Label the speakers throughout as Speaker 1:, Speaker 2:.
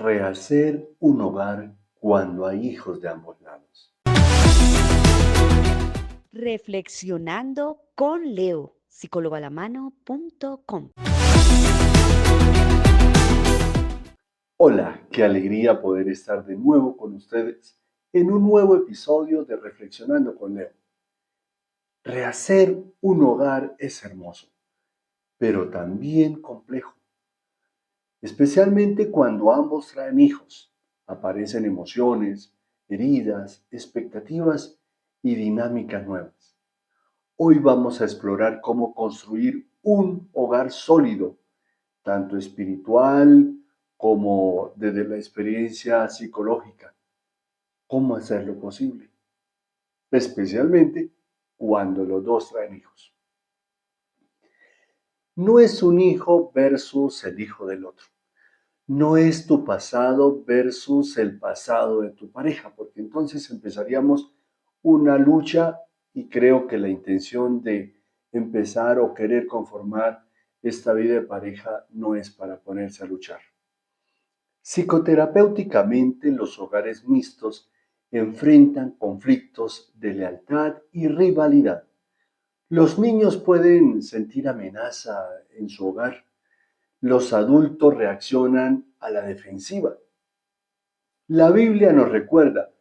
Speaker 1: Rehacer un hogar cuando hay hijos de ambos lados.
Speaker 2: Reflexionando con Leo, psicólogoalamano.com.
Speaker 1: Hola, qué alegría poder estar de nuevo con ustedes en un nuevo episodio de Reflexionando con Leo. Rehacer un hogar es hermoso, pero también complejo, especialmente cuando ambos traen hijos. Aparecen emociones, heridas, expectativas y dinámicas nuevas. Hoy vamos a explorar cómo construir un hogar sólido, tanto espiritual como desde la experiencia psicológica. ¿Cómo hacerlo posible? Especialmente cuando los dos traen hijos. No es un hijo versus el hijo del otro. No es tu pasado versus el pasado de tu pareja, porque entonces empezaríamos una lucha y creo que la intención de empezar o querer conformar esta vida de pareja no es para ponerse a luchar. Psicoterapéuticamente, los hogares mixtos enfrentan conflictos de lealtad y rivalidad. Los niños pueden sentir amenaza en su hogar. Los adultos reaccionan a la defensiva. La Biblia nos recuerda: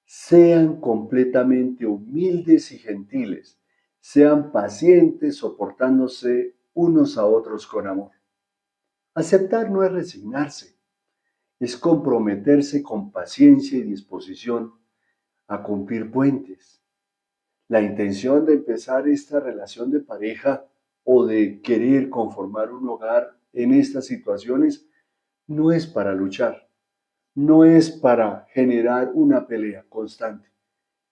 Speaker 1: sean completamente humildes y gentiles, sean pacientes, soportándose unos a otros con amor. Aceptar no es resignarse, es comprometerse con paciencia y disposición a cumplir puentes. La intención de empezar esta relación de pareja o de querer conformar un hogar en estas situaciones no es para luchar, no es para generar una pelea constante,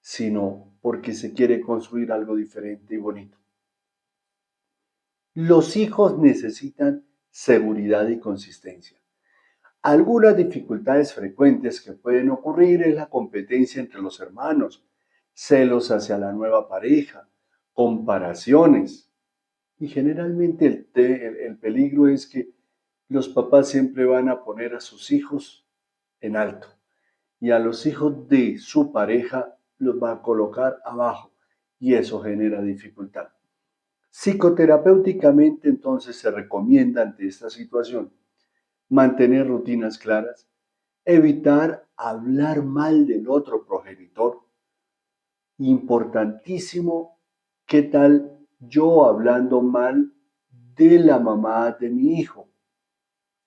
Speaker 1: sino porque se quiere construir algo diferente y bonito. Los hijos necesitan seguridad y consistencia. Algunas dificultades frecuentes que pueden ocurrir es la competencia entre los hermanos, celos hacia la nueva pareja, comparaciones. Y generalmente el peligro es que los papás siempre van a poner a sus hijos en alto y a los hijos de su pareja los va a colocar abajo y eso genera dificultad. Psicoterapéuticamente entonces se recomienda ante esta situación mantener rutinas claras, evitar hablar mal del otro progenitor. Importantísimo, ¿qué tal yo hablando mal de la mamá de mi hijo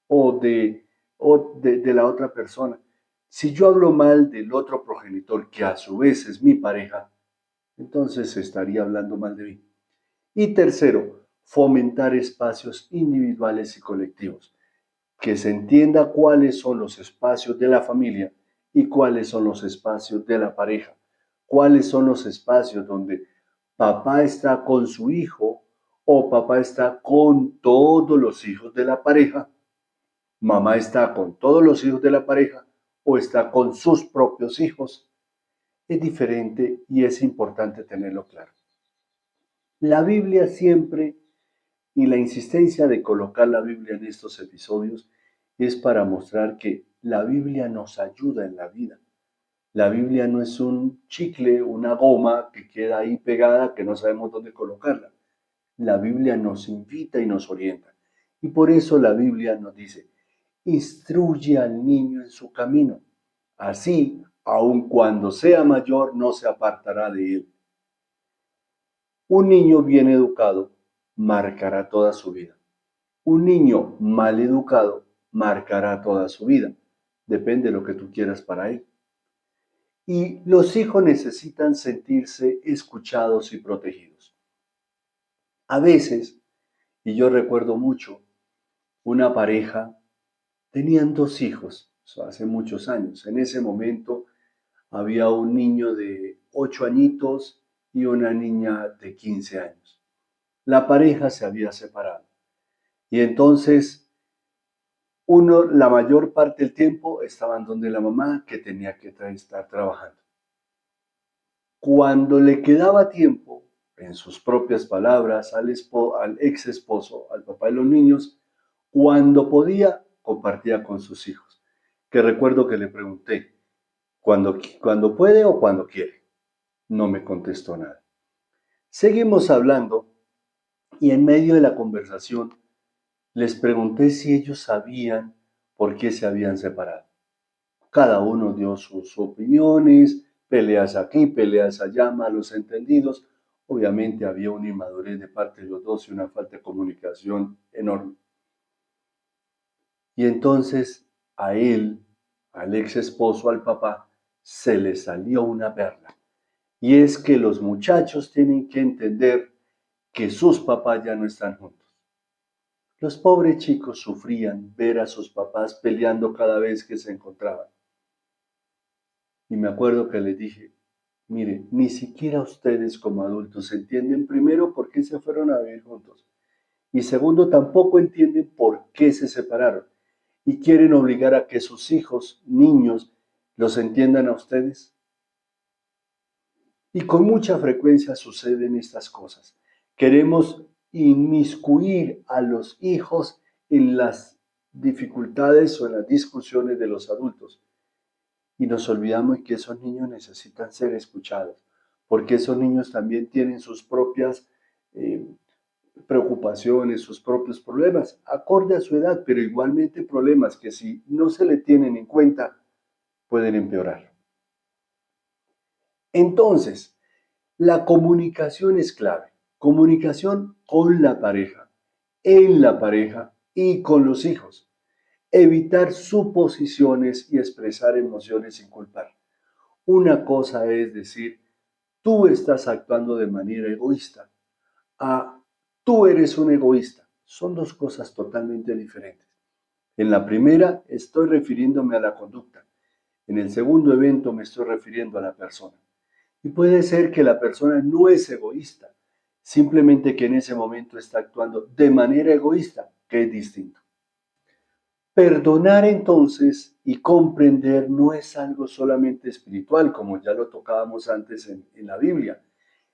Speaker 1: o de la otra persona? Si yo hablo mal del otro progenitor, que a su vez es mi pareja, entonces estaría hablando mal de mí. Y tercero, fomentar espacios individuales y colectivos, que se entienda cuáles son los espacios de la familia y cuáles son los espacios de la pareja, cuáles son los espacios donde papá está con su hijo o papá está con todos los hijos de la pareja, mamá está con todos los hijos de la pareja o está con sus propios hijos. Es diferente y es importante tenerlo claro. La Biblia siempre, y la insistencia de colocar la Biblia en estos episodios, es para mostrar que la Biblia nos ayuda en la vida. La Biblia no es un chicle, una goma que queda ahí pegada que no sabemos dónde colocarla. La Biblia nos invita y nos orienta. Y por eso la Biblia nos dice: instruye al niño en su camino. Así, aun cuando sea mayor, no se apartará de él. Un niño bien educado marcará toda su vida. Un niño mal educado marcará toda su vida. Depende de lo que tú quieras para él. Y los hijos necesitan sentirse escuchados y protegidos. A veces, y yo recuerdo mucho, una pareja, tenían dos hijos, eso hace muchos años. En ese momento había un niño de 8 añitos y una niña de 15 años. La pareja se había separado y entonces uno, la mayor parte del tiempo, estaban donde la mamá, que tenía que estar trabajando. Cuando le quedaba tiempo, en sus propias palabras, al ex esposo, al papá de los niños, cuando podía, compartía con sus hijos. que recuerdo que le pregunté, ¿cuándo puede o cuando quiere? No me contestó nada. Seguimos hablando y en medio de la conversación les pregunté si ellos sabían por qué se habían separado. Cada uno dio sus opiniones, peleas aquí, peleas allá, malos entendidos. Obviamente había una inmadurez de parte de los dos y una falta de comunicación enorme. Y entonces a él, al ex esposo, al papá, se le salió una perla. Y es que los muchachos tienen que entender que sus papás ya no están juntos. Los pobres chicos sufrían ver a sus papás peleando cada vez que se encontraban. Y me acuerdo que les dije, mire, ni siquiera ustedes como adultos entienden primero por qué se fueron a vivir juntos. Y segundo, tampoco entienden por qué se separaron. Y quieren obligar a que sus hijos, niños, los entiendan a ustedes. Y con mucha frecuencia suceden estas cosas. Queremos inmiscuir a los hijos en las dificultades o en las discusiones de los adultos. Y nos olvidamos que esos niños necesitan ser escuchados, porque esos niños también tienen sus propias eh, preocupaciones, sus propios problemas, acorde a su edad, pero igualmente problemas que si no se le tienen en cuenta, pueden empeorar. Entonces, la comunicación es clave. Comunicación con la pareja, en la pareja y con los hijos. Evitar suposiciones y expresar emociones sin culpar. Una cosa es decir, tú estás actuando de manera egoísta, a tú eres un egoísta. Son dos cosas totalmente diferentes. En la primera estoy refiriéndome a la conducta. En el segundo evento me estoy refiriendo a la persona. Y puede ser que la persona no es egoísta, simplemente que en ese momento está actuando de manera egoísta, que es distinto. Perdonar entonces y comprender no es algo solamente espiritual, como ya lo tocábamos antes en la Biblia.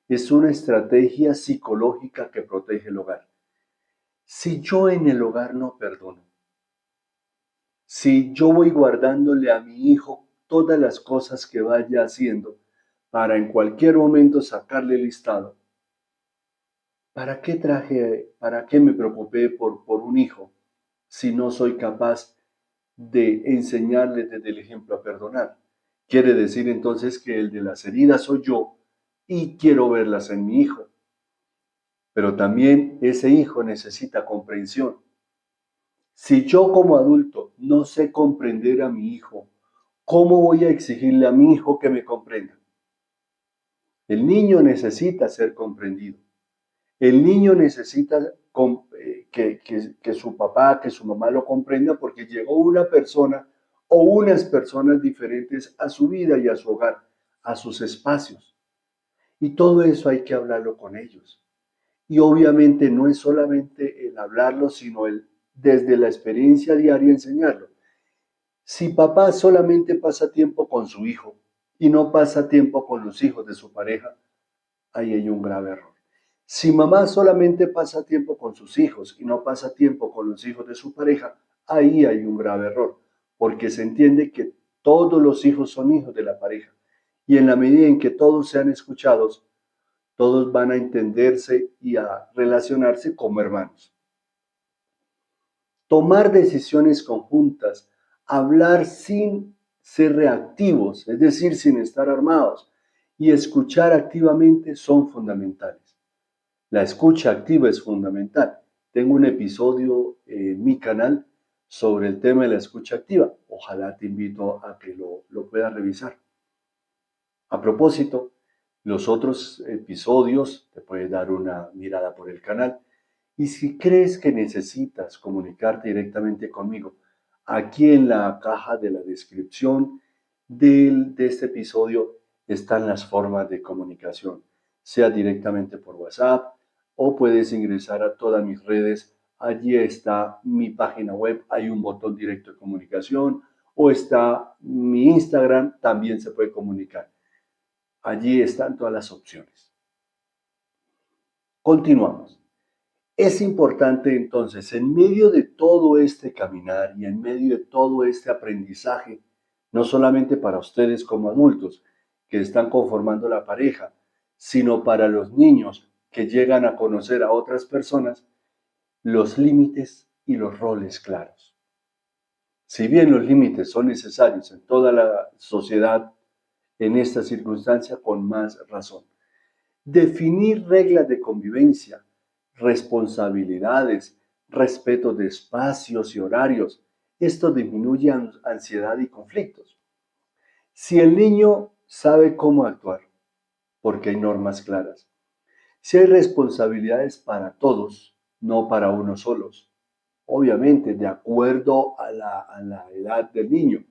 Speaker 1: Es una estrategia psicológica que protege el hogar. Si yo en el hogar no perdono, si yo voy guardándole a mi hijo todas las cosas que vaya haciendo para en cualquier momento sacarle el listado, para qué me preocupé por un hijo si no soy capaz de enseñarle desde el ejemplo a perdonar? Quiere decir entonces que el de las heridas soy yo y quiero verlas en mi hijo. Pero también ese hijo necesita comprensión. Si yo como adulto no sé comprender a mi hijo, ¿cómo voy a exigirle a mi hijo que me comprenda? El niño necesita ser comprendido. El niño necesita que su papá, que su mamá lo comprenda porque llegó una persona o unas personas diferentes a su vida y a su hogar, a sus espacios. Y todo eso hay que hablarlo con ellos. Y obviamente no es solamente el hablarlo, sino el desde la experiencia diaria enseñarlo. Si papá solamente pasa tiempo con su hijo y no pasa tiempo con los hijos de su pareja, ahí hay un grave error. Si mamá solamente pasa tiempo con sus hijos y no pasa tiempo con los hijos de su pareja, ahí hay un grave error, porque se entiende que todos los hijos son hijos de la pareja. Y en la medida en que todos sean escuchados, todos van a entenderse y a relacionarse como hermanos. Tomar decisiones conjuntas, hablar sin ser reactivos, es decir, sin estar armados, y escuchar activamente son fundamentales. La escucha activa es fundamental. Tengo un episodio en mi canal sobre el tema de la escucha activa. Ojalá te invito a que lo puedas revisar. A propósito, los otros episodios te puedes dar una mirada por el canal. Y si crees que necesitas comunicarte directamente conmigo, aquí en la caja de la descripción de este episodio están las formas de comunicación, sea directamente por WhatsApp o puedes ingresar a todas mis redes. Allí está mi página web, hay un botón directo de comunicación o está mi Instagram, también se puede comunicar. Allí están todas las opciones. Continuamos. Es importante entonces, en medio de todo este caminar y en medio de todo este aprendizaje, no solamente para ustedes como adultos que están conformando la pareja, sino para los niños que llegan a conocer a otras personas, los límites y los roles claros. Si bien los límites son necesarios en toda la sociedad, en esta circunstancia con más razón. Definir reglas de convivencia, responsabilidades, respeto de espacios y horarios. Esto disminuye ansiedad y conflictos. Si el niño sabe cómo actuar, porque hay normas claras. Si hay responsabilidades para todos, no para unos solos. Obviamente, de acuerdo a la edad del niño.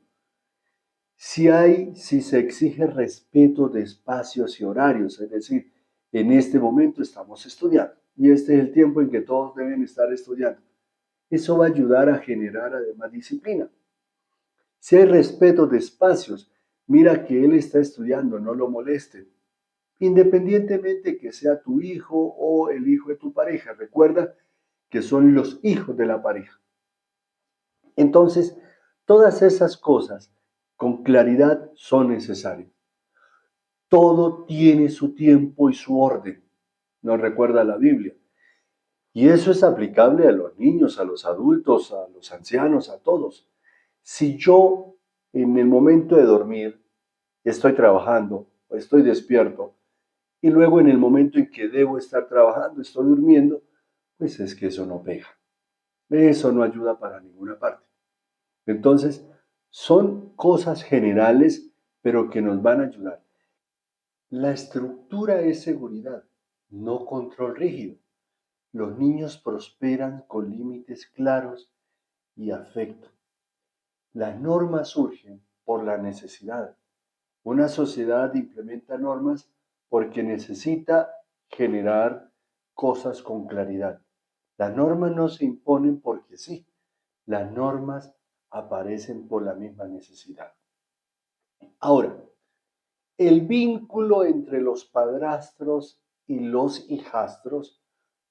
Speaker 1: Si se exige respeto de espacios y horarios, es decir, en este momento estamos estudiando y este es el tiempo en que todos deben estar estudiando. Eso va a ayudar a generar además disciplina. Si hay respeto de espacios, mira que él está estudiando, no lo molesten. Independientemente que sea tu hijo o el hijo de tu pareja, recuerda que son los hijos de la pareja. Entonces, todas esas cosas con claridad son necesarias. Todo tiene su tiempo y su orden, nos recuerda la Biblia. Y eso es aplicable a los niños, a los adultos, a los ancianos, a todos. Si yo en el momento de dormir estoy trabajando o estoy despierto y luego en el momento en que debo estar trabajando estoy durmiendo, pues es que eso no pega. Eso no ayuda para ninguna parte. Entonces, son cosas generales, pero que nos van a ayudar. La estructura es seguridad, no control rígido. Los niños prosperan con límites claros y afecto. Las normas surgen por la necesidad. Una sociedad implementa normas porque necesita generar cosas con claridad. Las normas no se imponen porque sí. Las normas aparecen por la misma necesidad. Ahora, el vínculo entre los padrastros y los hijastros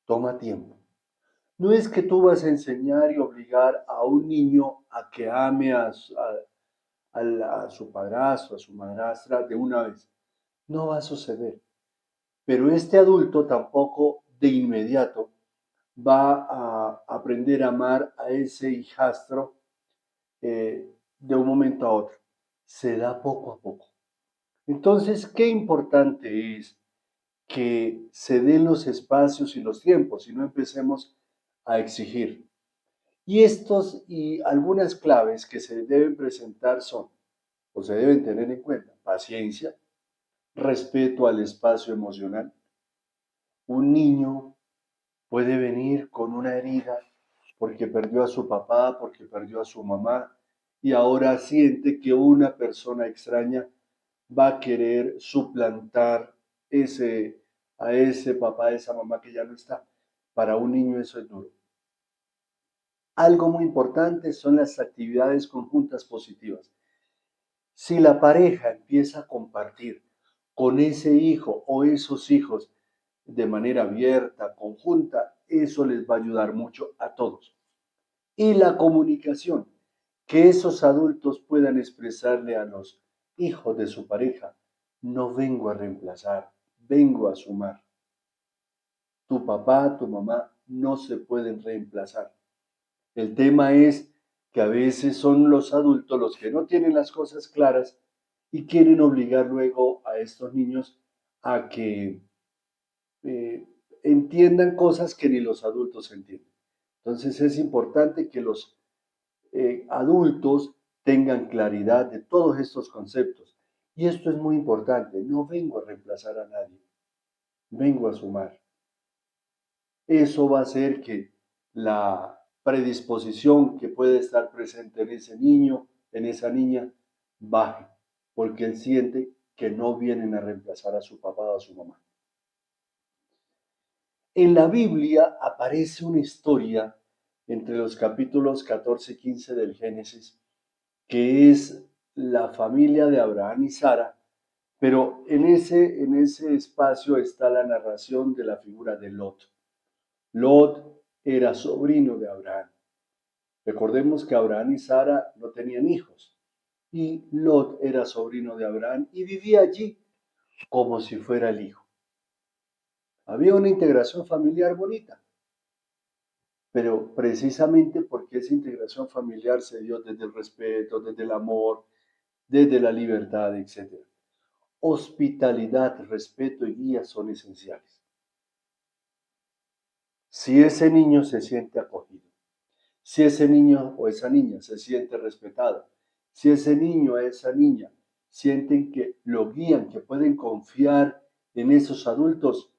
Speaker 1: toma tiempo. No es que tú vas a enseñar y obligar a un niño a que ame a su padrastro, a su madrastra de una vez. No va a suceder. Pero este adulto tampoco de inmediato va a aprender a amar a ese hijastro de un momento a otro. Se da poco a poco. Entonces, qué importante es que se den los espacios y los tiempos y no empecemos a exigir. Y estos y algunas claves que se deben presentar son, o se deben tener en cuenta, paciencia, respeto al espacio emocional. Un niño puede venir con una herida porque perdió a su papá, porque perdió a su mamá y ahora siente que una persona extraña va a querer suplantar ese, a ese papá, a esa mamá que ya no está. Para un niño eso es duro. Algo muy importante son las actividades conjuntas positivas. Si la pareja empieza a compartir con ese hijo o esos hijos de manera abierta, conjunta, eso les va a ayudar mucho a todos. Y la comunicación, que esos adultos puedan expresarle a los hijos de su pareja, no vengo a reemplazar, vengo a sumar. Tu papá, tu mamá no se pueden reemplazar. El tema es que a veces son los adultos los que no tienen las cosas claras y quieren obligar luego a estos niños a que eh, entiendan cosas que ni los adultos entienden. Entonces es importante que los adultos tengan claridad de todos estos conceptos. Y esto es muy importante. No vengo a reemplazar a nadie, vengo a sumar. Eso va a hacer que la predisposición que puede estar presente en ese niño, en esa niña, baje, porque él siente que no vienen a reemplazar a su papá o a su mamá. En la Biblia aparece una historia entre los capítulos 14 y 15 del Génesis, que es la familia de Abraham y Sara, pero en ese espacio está la narración de la figura de Lot. Lot era sobrino de Abraham. Recordemos que Abraham y Sara no tenían hijos y Lot era sobrino de Abraham y vivía allí como si fuera el hijo. Había una integración familiar bonita, pero precisamente porque esa integración familiar se dio desde el respeto, desde el amor, desde la libertad, etc. Hospitalidad, respeto y guía son esenciales. Si ese niño se siente acogido, si ese niño o esa niña se siente respetado, si ese niño o esa niña sienten que lo guían, que pueden confiar en esos adultos,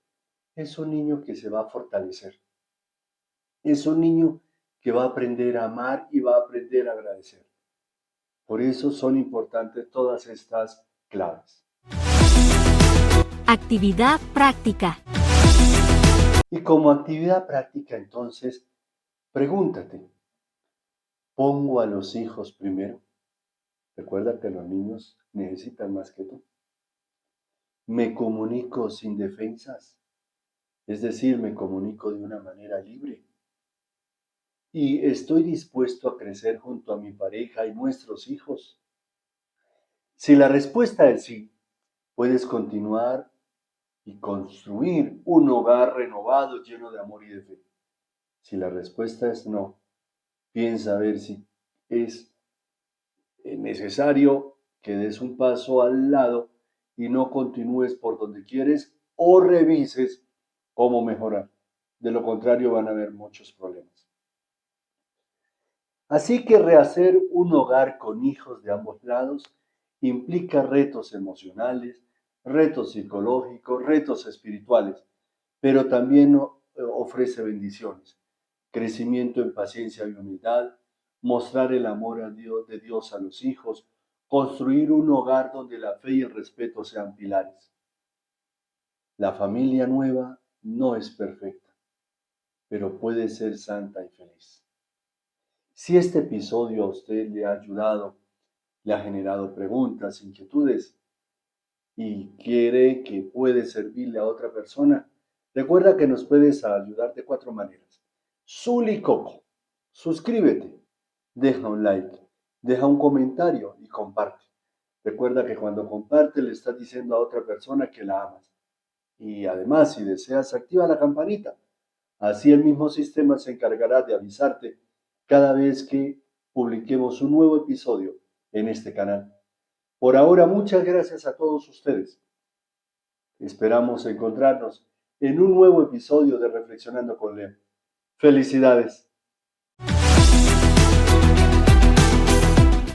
Speaker 1: es un niño que se va a fortalecer. Es un niño que va a aprender a amar y va a aprender a agradecer. Por eso son importantes todas estas claves.
Speaker 3: Actividad práctica.
Speaker 1: Y como actividad práctica, entonces, pregúntate, ¿pongo a los hijos primero? Recuerda que los niños necesitan más que tú. ¿Me comunico sin defensas? Es decir, me comunico de una manera libre. ¿Y estoy dispuesto a crecer junto a mi pareja y nuestros hijos? Si la respuesta es sí, puedes continuar y construir un hogar renovado lleno de amor y de fe. Si la respuesta es no, piensa a ver si es necesario que des un paso al lado y no continúes por donde quieres o revises cómo mejorar. De lo contrario van a haber muchos problemas. Así que rehacer un hogar con hijos de ambos lados implica retos emocionales, retos psicológicos, retos espirituales, pero también ofrece bendiciones, crecimiento en paciencia y humildad, mostrar el amor de Dios a los hijos, construir un hogar donde la fe y el respeto sean pilares. La familia nueva no es perfecta, pero puede ser santa y feliz. Si este episodio a usted le ha ayudado, le ha generado preguntas, inquietudes y quiere que puede servirle a otra persona, recuerda que nos puedes ayudar de 4 maneras. Zul y Coco, suscríbete, deja un like, deja un comentario y comparte. Recuerda que cuando comparte le estás diciendo a otra persona que la amas. Y además, si deseas, activa la campanita. Así el mismo sistema se encargará de avisarte cada vez que publiquemos un nuevo episodio en este canal. Por ahora, muchas gracias a todos ustedes. Esperamos encontrarnos en un nuevo episodio de Reflexionando con Leo. Felicidades.